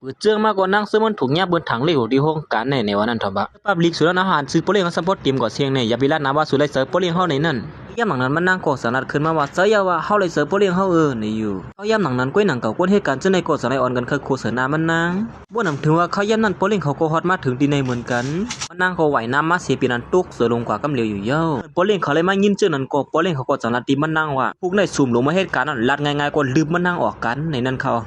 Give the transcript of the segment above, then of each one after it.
ปืนเจื้องมากกว่านั่งซื้อมันถูกแยบเบิ้นถังเลี้ยวที่ห้องการในวันนั้นทบะปับลิกสุดอาหารซื้อโปเลี้ยงซัพพอร์ตทีมก่อเสียงในอย่าไปลาดน้ำว่าสุดเลยเสิร์ฟโปเลี้ยงเฮาในนั่นย่ำหนังนั้นมันนั่งก่อสนัดขึ้นมาว่าเสียว่าเฮาเลยเสิร์ฟโปเลี้ยงเฮาในอยู่เขาย่ำหนังนั้นก้อยหนังเก่าก้นเหตุการณ์เจ้าในก่อสนัดอ่อนกันคือโคเสนามันนางบ่นำถึงว่าเขาย่ำนั้นโปเลี้ยงเขาก็ฮอตมาถึงที่ในเหมือนกันมันนางก็ไหวน้ำมาเสียปีนั้นตุกเสือลงกว่ากำเหลียวอยู่เย้าโปเลี้ยงเขาเลยมายินเจ้านั้นก็โปเลี้ยงเขาก็สนัดตีมันนางว่าพวกในสุ่มลงมาเหตุการณ์นั้นลัดง่ายๆก็ลืมมันนางออกกันในนั้นเขา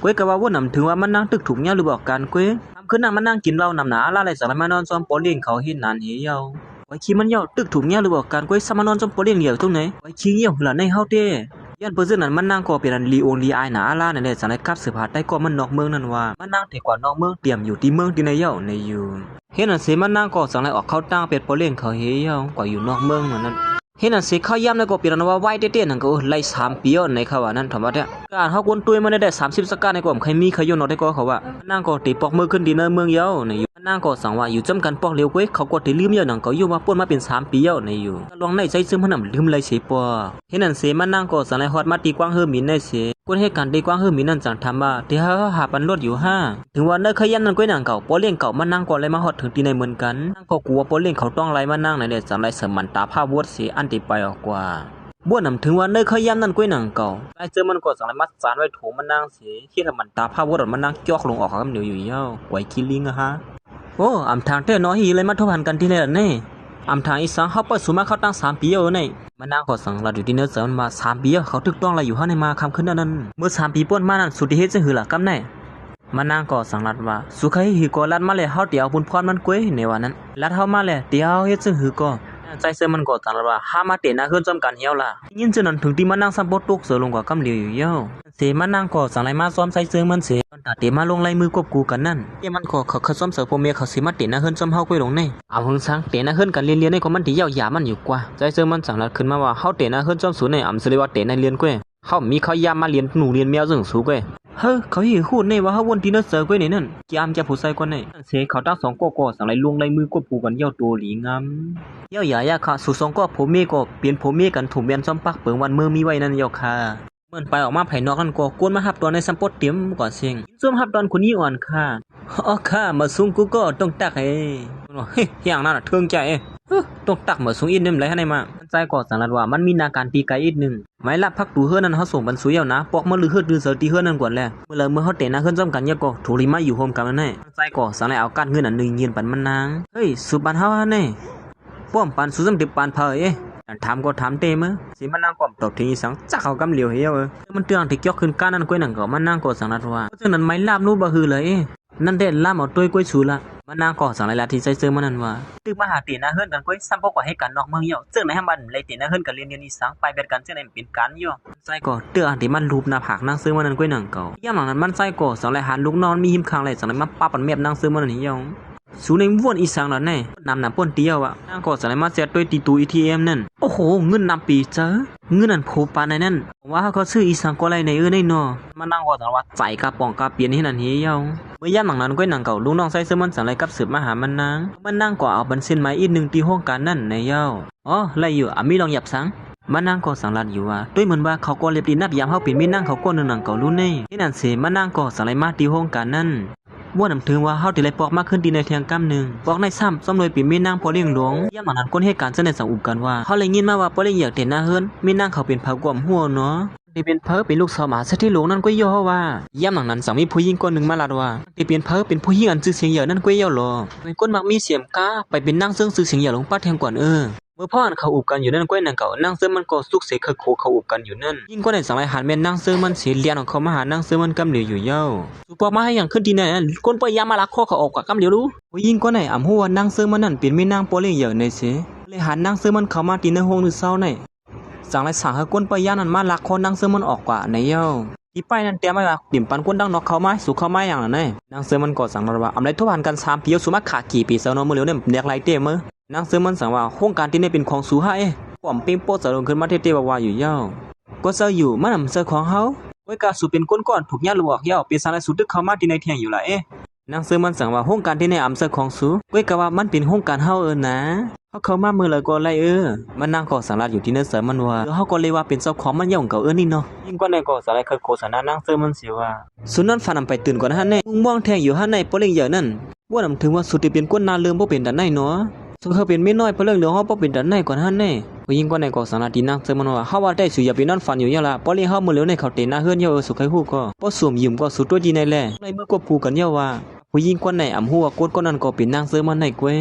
ก้อยก็ว่าว่านำถึงว่ามันนั่งตึกถุงเงี้ยหรือบอกกันก้อยทำขึ้นนั่งมันนั่งกินเหล้านำหนาอะไรสารมานอนซ้อมโปเลี้ยงเขาเห็นนานเหี่ยวไว้ขี้มันเหี่ยวตึกถุงเงี้ยหรือบอกกันก้อยสามานอนซ้อมโปเลี้ยงเหลียวตรงไหนไว้ขี้เหี่ยวหล่ะในเฮาเต้ยันเปอร์เซ็นต์นั้นมันนั่งก็เป็นอันลีโอนลีไอหนาอะไรนั่นแหละสารกับสืบหาได้ก็มันนอกเมืองนั่นว่ามันนั่งแต่กว่านอกเมืองเตรียมอยู่ที่เมืองที่ในเหี่ยวในอยู่เห็นอันเสมันนั่งก็สังไรออกเข้าตั้งเป็ดโปเลี้ยงเขาเหี่ยวกว่าอยู่นอกเมืองนั่นเห็นอันเสเข้าย่ำแล้วก็เปลี่ยนว่าไหวเต้ๆนั่นก็ไล่3 ปีในเขาว่านั่นธรรมะเนี่ยการเฮากวนตุ้ยมันได้30 สกัดในกว่าใครมีใครโยนเอาได้ก็เขาว่านั่งก็ตีปอกมือขึ้นดีเนอร์เมืองเยาในอยู่นั่งก็สั่งว่าอยู่จำกันปอกเร็วกว่าเขาก็ตีลืมเยาหนังก็อยู่มาป่นมาเป็น3 ปีเยาในอยู่ลองในใจซึมมันลืมเลยเสียปอเห็นอันเสมันนั่งก็สั่งไรฮอดมาตีกว้างเฮือมินได้เสียกวนเหตุการณ์ตีกว้างเฮือมินนั่นจังทำว่าที่เฮาหาปันรถอยู่5ถึงวันเนอขยันนั่นก้อยหนังเก่าปอเลี้ยงเก่ามันนั่งก็เลยมาฮอดถึงที่ในเหมือนกันนั่งก็กลัวปอเลี้ยงเขาต้องไล่มานั่งในเด็ดจังไรเสมันตาผ้าวดเสียอันติไปออกกว่าบ้วนนำถึงว่าเนยขยันนั่นก้อยหนังเก่าไอ้เจอมันก็สั่งไรมัดสารไว้ถูมันนั่งเสียคิดว่ามันตาผ้าวดมันนั่งจอกลงออกคำเดียวอยู่เย้าไว้คิลิงฮะโอ้อำทางเต้น้อยฮีเลยมาทบหันกันที่เลยนี่อำทางอีสังเขาเปิดสูมาเขาตั้ง3 ปีนี่มันนั่งก็สั่งเราอยู่ที่เนื้อเสริมมา3 ปีเขาตึกต้องอะไรอยู่ห้าในมาคำขึ้นนั้นเมื่อ3 ปีป้นมานั่นสุดที่เฮ็ดจะหือหลักกำไหนมันนั่งก็สั่งรัดว่าสุขให้หือก็ลัดมาเลยเฮาเตียวบุญพรมันก้อยในวันนั้นลัดเฮามาเลยเตียวเฮ็ดจะหือก็ใจเสือมันก็สั่งรัดว่าห้ามาเตะหน้าขึ้นจอมกันเหี่ยวล่ะยินเจนั้นถึงที่มันนั่งซับบตุกเสือลงกว่ากำเหลียวอยู่เย้าเสมันนั่งก็สั่งไรมาซ้อมใจเสือมันเสตอนตาเตะมาลงไล่มือกบกูกันนั่นเตะมันก็เขาซ้อมเสือพวกเมียเขาสิมาเตะหน้าขึ้นจอมเฮาก้อยลงในเอาหึงซังเตะหน้าขึ้นกันเรียนในก็มันที่ยาวหยามันอยู่กว่าใจเสือมันสั่งรัดขึ้นมาว่าเฮาเตะหน้าขึ้นจอมสูในอำสิเลยว่าเตะในเรียนก้อยเฮามีเขายามมาเรียนหนูเรียนแมวซึ่งสูก้อยเฮ้เขาหิวคูดในว่าเฮาวนที่เนื้อเสือก้อยในนั่นยามจะผู้ใส่กว่าในเสเขาตั้ง2 ก็สั่งไรลวงไล่มือกบกูกันเหี่ยวตัวหลีงามเหี่ยวหยายาค่ะสู่2 ก็ผมเมก็เปลี่ยนผมเมกันถุ่มเบียนซ้อมปักเปิงวันมือมีไว้นั่นเหี่ยวค่ะเหมือนไปออกมาภายนอกนั่นก็กวนมาหับตอนในสัมปดเตรียมก่อนเสียงซุ่มหับตอนคนนี้อ่อนค่ะอ๋อค่ะมาซุ่มกูก็ต้องตักเฮ้ยอย่างนั้นเทิงใจต้องตักมาซุ่มอีกนึงเลยให้มาใจก็สังรัดว่ามันมีนาการปีไกอีกนึงไม่ละพักตูเฮือนั่นเฮาส่งบรรสุยาวนะปอกมาลือเฮือดือเสือตีเฮือนั่นก่อนแลเมื่อเฮาเตะนะเฮือนจอมกันเนี่ยก็ถูริมาอยู่โฮมกันนั่นแน่ใจก็สังไรเอาการเงินอันนึงเงียนปันมันนางเฮ้ยสุบันเฮาแน่ป้อมปันสุสมติปานเพยถามก็ถามเต็มสิมันนั่งก่อมตบทีสังจักเขากำเหลียวเหี่ยวมันเตือนที่ยกขึ้นการนั่นก้อยหนังก็มันนั่งก็สังรัดว่าเพราะฉะนั้นไม่ลาบนู้บ่ฮือเลยนั่นเด็ดลาบเอาตัวก้อยสูละมันนั่งก็สังไรละที่ใจเสือมันนั่นว่าตึกมาหาเตนะเฮือนกันก้อยซ้ำพวกว่าให้กันนอกเมืองเหี่ยวเจ้าไหนให้มันเลยเตนะเฮือนกันเรียนอีสังไปเบ็ดกันเจ้าไหนเป็นการอยู่ใจก็เตือนที่มันรูปหน้าผากนั่งซื้อมันนั่นก้อยหนังเก่าย่ำหลังนั้นมันใจก็สังไรหันลูกนอนมีหิมคางไรสังไรมาป้าปันเมียบนั่งซื้อมันนั่นเหี่ยวสูในวนอีสังแล้วแน่นำป่นเตียวนั่งก็สไลมาเสียด้วยตีตู ATM นั่นโอ้โหเงินนำปีเจอเงินนั่นโผปานในนั่นว่าเขาซื้ออีสังก็ไรในในนอมันนั่งก็สังว่าใจกระป๋องกระเปียนให้นั่นเหี่ยวเมื่อย่ำหลังนั้นก็หนังเก่าลุงน้องใส่เสื้อมันสังไรกับสืบมาหามันนั่งก็เอาบันเส้นไม้อีก1ตีห้องการนั่นในเย้าอ๋อไรอยู่มีลองหยับสังมันนั่งก็สังรัดอยู่ว่าด้วยเหมือนว่าเขาก็เรียบดีนับยามเขาเป็นมีนั่งเขาก็หนังเก่าลุ้นนี่นั่นเสมันนั่งก็สังไรมาตีห้องการนั่นว่านำถึงว่าเฮาติเลยปอกมากขึ้นดีในเทียงกำนึงปอกในซ้ำซ้ำหน่วยปีมีนางพอเลี้ยงหลวงย่ำหลังนั้นคนเหตุการณ์เสนอสังอุบกันว่าเฮาเลยยินมาว่าพอเลี้ยงอยากเต็นหน้าเฮือนมีนางเขาเป็นเผากวมหัวเนาะที่เป็นเผอเป็นลูกสาวหมาซะที่หลวงนั่นก็ย่อว่าย่ำหลังนั้นสังมีผู้หญิงคนนึงมาลาดว่าที่เป็นเผอเป็นผู้หญิงอันชื่อเสียงใหญ่นั่นก็ย่อหรอเป็นคนมักมีเสียมก้าไปเป็นนางซึ่งชื่อเสียงใหญ่หลวงป้าแทงก่อนเมื่อพ่ออันเขาอุบกันอยู่นั่นก้อยนางเก่านางเสื้อมันก็สุกเสกเคยโคเขาอุบกันอยู่นั่นยิ่งก็ในสังไรหันแม่นางเสื้อมันเสียเลียนของเขามาหานางเสื้อมันกำเหลียวอยู่เย้าสุปอมาให้อย่างขึ้นที่ไหนคนปยามาลักข้อเขาออกกับกำเหลียวรู้ยิ่งก็ในอ่ำหัวนางเสื้อมันนั่นเป็นแม่นางโปเลี้ยงเยอะในเสเลยหันนางเสื้อมันเข้ามาตีในห้องนึกเศร้าในสังไรสั่งให้คนปยานั้นมาลักข้อนางเสื้อมันออกกว่าในเย้าที่ไปนั่นเตรียมไว้ว่าติ่มปันก้นดังนอกเขาไม้สู่เขาไม้อย่างนั้นนางเสื้อมันก็สั่งมาว่าอำไรทบานกัน3 ปีสุมาขากี่ปีเสาโนมือเหลียวเนี่ยเรียกไรเต้มนางเสือมันสั่งว่าโครงการที่นี่เป็นของสูให้ป้อมเป้งโป๊ะจะลงขึ้นมาเท่ๆว่าอยู่เย้าก็เซออยู่มันนำเสือของเฮาไว้กาสูเป็นก้นก่อนถูกยัดหลวกเย้าเป็นสารสุดทึกเข้ามาที่ในเทียงอยู่ละ นางเสือมันสั่งว่าห้องการที่ในอำเภอของสูก้อยกะว่ามันเป็นห้องการเฮานะเขาเข้ามาเมื่อไรก็ไรมันนางก็สั่งลาอยู่ที่เนื้อเสือมันว่าแล้วเขาก็เลยว่าเป็นเจ้าของมันย่องเก่านี่เนาะยิ่งกว่าในก็สั่งไรเคยโฆษณานางเสือมันเสียว่าสุนันฟันไปตื่นก่อนฮะในมุงม่วงแทงอยู่ฮะในโปเล่งใหญ่นั่นว่านำถึงว่าสุดที่เป็นก้นนาเลื่อมบ่เป็นดันในเนาะสุดเขาเป็นไม่น้อยเพราะเรื่องเหลืองเขาบ่เป็นดันในก่อนฮะในยิ่งกว่าในก็สั่งลาที่นางเสือมันว่าเขาว่าได้สุอย่าไปนอนฝันอยู่ยะละโปเล่งเขาเมื่อเหลียวในเขาเตะหน้าเฮือนเยอะสุดใครฮู้ก็บ่สวมยิ้มก็สุดตัวดีในแหละในเมื่อควบคู่กันเยาว่าผู้หญิงคนไหนอำหัวกดคนนั้นก็เป็นนางเสือมันในกวย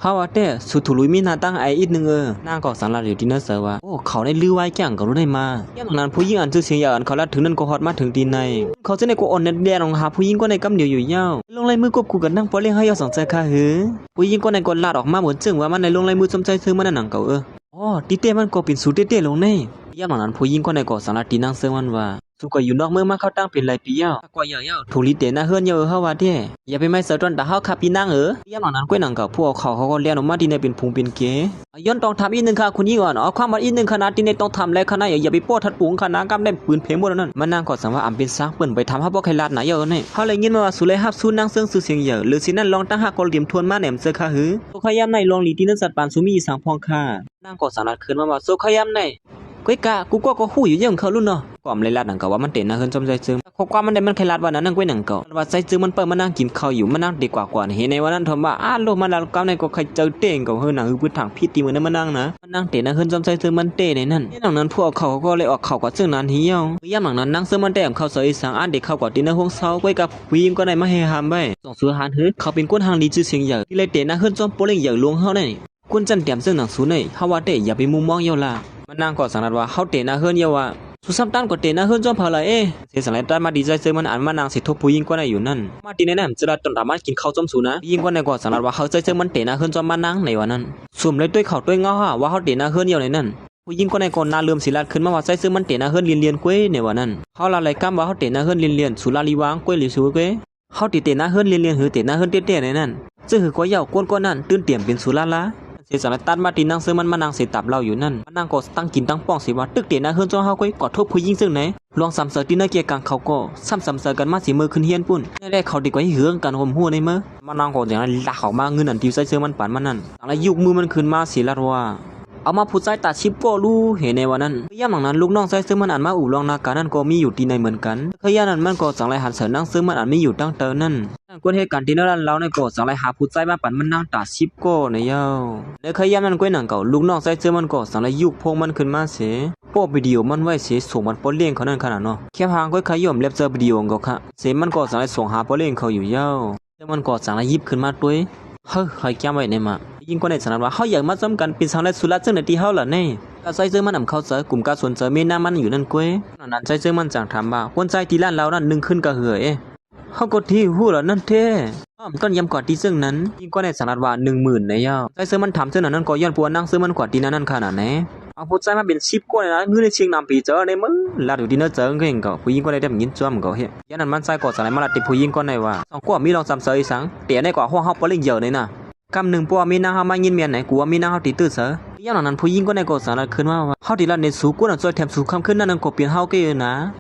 เขาว่าแต่สุดถุลุยมีหน้าตั้งไออีกนึงนางก็สั่งลาอยู่ที่เนื้อเสือว่าโอ้เขาได้ลือไว้แก่งก็รู้ได้มาอย่างนั้นผู้หญิงอันชื่อเสียงอย่างเขาละถึงนั้นก็ฮอดมาถึงตีในเขาจะในก็อ่อนแดดลงหาผู้หญิงคนในกำเดียวอยู่ยาวลงลายมือควบคู่กันนั่งปอเลี้ยงให้ยาสองใจค่ะผู้หญิงคนในก็ลาดออกมาเหมือนจึงว่ามันในลงลายมือสมใจซื้อมันนั่นหนังเก่าอ๋อตีเต้มันก็เป็นสูตรเต้ลงในอย่างนั้นผู้หญิงคนในก็สั่งลาตีนางเสือมันว่าสุก็อยู่นอกเมืองมาเข้าตั้งเป็นหลายปีแล้วกว่าเยอะๆถูลิเตน่าเฮือนเยอะเฮาว่าเด้อย่าไปไม่เสือตอนตาเฮาขับพี่นางย่ำหลังนั้นก้วยหนังกับพวกเขาก็เลี้ยงออกมาที่ในเป็นพุงเป็นเก๋ย้อนต้องทำอีกนึงค่ะคุณยี่ก่อนเอาความว่าอีกนึงขนาดที่ในต้องทำแล้วขนาดอย่าไปโป้ทัดปุงขนาดกำได้ปืนเพลงหมดนั่นมันนางก็สั่งว่าอำเป็นซักเปิ้นไปทำให้พวกใครลาดหนาเยอะนี่เฮาเลยยินมาว่าสุเลยฮับสู้นางเซิงซื่อเสียงเยอะหรือสินั่นลองตั้งหักก็เหลี่ยมทวนมาแหนมเสือค่ะโซขยามในลองหลีที่นั่นสัตว์ปานสุมีสังพองค่ะนางก็สั่งลาดคืนมาว่าโซขยามในก้อยกะกูก็ฮู้อยู่ยังเขารุ่นเนาะก่อมเลยลาดหนังก็ว่ามันเต็นนะเฮือนจอมใจซึมข้อความมันได้มันใครลาดว่านั้นนั่งก้อยหนังก็ว่าใจซึมมันเปิดมานั่งกินข้าวอยู่มันนั่งดีกว่าเห็นในวันนั้นทอมว่าโลมันลาก้าวในก็ใครเจอเต้งก็เฮือนหนังพื้นทางพิษตีมือนั้นมันนั่งนะมันนั่งเต็นนะเฮือนจอมใจซึมมันเต้ในนั่นหลังนั้นพวกเขาก็เลยออกเขาก็ซึ่งนั้นเหี่ยวย่ำหลังนั้นนั่งซึมมันแต้มเข้าเสยสังเด็กเข้าก็ตีนะห้องเซาก้อยกับผู้หญิงก็ได้มาเฮฮามไปส่งสุหานเขาเป็นคนทางดีชื่อเสียงใหญ่ที่เลยเต็นนะเฮือนจอมโปเล่งใหญ่ลวงเฮาได้คุณจันเตรียมซึ่งหนังสูในเฮาว่าเต้อย่าไปมุมมองเยาล่ะมันนางก็สังนัดว่าเฮาเตะหน้าเฮือนเยาว่าสุซ้ำตั้นก็เตะหน้าเฮือนจอมพาละเสียสังเลยได้มาดีใจเจอมันอันมานางสิทบผู้หญิงกว่าได้อยู่นั่นมาตีในนั้นจะได้ตอนตามากินข้าวจอมสูนะยิ่งกว่าในก็สังนัดว่าเขาใจเจอมันเตะหน้าเฮือนจอมมานางในวันนั้นสุ่มเลยด้วยเข่าด้วยเงาว่าเฮาเตะหน้าเฮือนเยาในนั้นผู้หญิงก็ในก่อนนาเลื่อมศิลาขึ้นมาว่าใจเจอมันเตะหน้าเฮือนเลียนๆกวยในวันนั้นเฮาละเลยกำว่าเฮาเตะหน้าเฮือนเลียนๆสุลาลีวางกวยหรือสูกวยเฮาเตะหน้าเฮือนเลียนๆหือเตะหน้าเฮือนเตะๆในนั้นซึ่งหือก็เยาก้นก็นั่นตื่นเตี่ยมเป็นสุลาละเสียสารตัดมาตีนางเสือมันมานางเสียตับเราอยู่นั่นมันนางก็ตั้งกินตั้งป้องสิว่าตึกเตียนนะเฮือนจ้องเฮาก้อยกอดทบผู้หญิงซึ่งไหนลองซ้ำเสือตีนเกียกังเขาก็ซ้ำเสือกันมาสีมือขึ้นเฮียนปุ่นแรกเขาดีกว่าให้เหืองกันห่มหัวในมือมันนางก็อย่างนั้นลากเขามาเงินอันติวใส่เสือมันปั่นมันนั่นอะไรยุกมือมันขึ้นมาสีละว่าเอามาผู้ใจตัดชิปก็รู้เห็นในวันนั้นย่ำหลังนั้นลูกน้องใส่ซึ่งมันอ่านมาอู่ลองนาการนั่นก็มีอยู่ที่ในเหมือนกันขย่านั้นมันก็สังไรหันเสนั่งซึ่งมันอ่านไม่อยู่ตั้งเตอนั่นกวนเหตุการณ์ที่นั่นเราในก็สังไรหาผู้ใจมาปั่นมันนั่งตัดชิปก็ในเย้าในขย่านั้นก็หนังเก่าลูกน้องใส่ซึ่งมันก็สังไรยุกพงมันขึ้นมาเสียโป้วิดีโอมันไว้เสียส่งมันปนเลี้ยงเขานั่นขนาดเนาะแค่พางก็ขย่มเล็บเจอวิดีโอก็ค่ะเสียมันก็สังไรส่งหาปนเลี้ยงเขาอยู่เย้าซึ่งมันก็สังไรยิบขึ้นมาด้วยเฮ้ยใครแก้ไว้ในมายิ่งกว่าในสนามว่าเขาอยากมาจำกันเป็นสังไรสุรัตซึ่งในที่เขาล่ะเนี่ยการใส่เสื้อมันนำเข้าเจอกลุ่มการสวนเจอมีหน้ามันอยู่นั่นก้วยนั้นใส่เสื้อมันจังถามว่าคนใจที่ล้านเรานั่นนึ่งขึ้นกระเหือเขาก็ที่หู้ล่ะนั่นเท่ก้อนยำกอดที่ซึ่งนั้นยิ่งกว่าในสนามว่า10,000ในย่าใส่เสื้อมันถามซึ่งนั้นก็ย้อนปัวนั่งเสื้อมันกอดที่นั่นขนาดไหนเอาผู้ใจมาเป็นชิปก้วยนะเงินในเชียงนำปีเจอในมึงลาดูที่นั่นเจอเก่งก็ผู้หญิงก็ได้แบบยินจ้วมก็เฮ้ยยันนั้นมันใส่กอดสลายมาลาติผู้หญิงก็ในว่าสองกว่ามีลองซ้ำเสยสังเตี๋ยในกว่าห้องเฮาปลิ่งเยอะเลยนะกำหนึ่งปัวมีนางเฮามายินเมียนไหนกูว่ามีนางเฮาตีตื้อเสือย่างนั้นผู้หญิงก็ในกอดสารขึ้นว่าเฮาตีละในสูกูนั่นซอยแถมสูคำขึ้นนั่นก็เปลี่ยนเฮาเกยนะ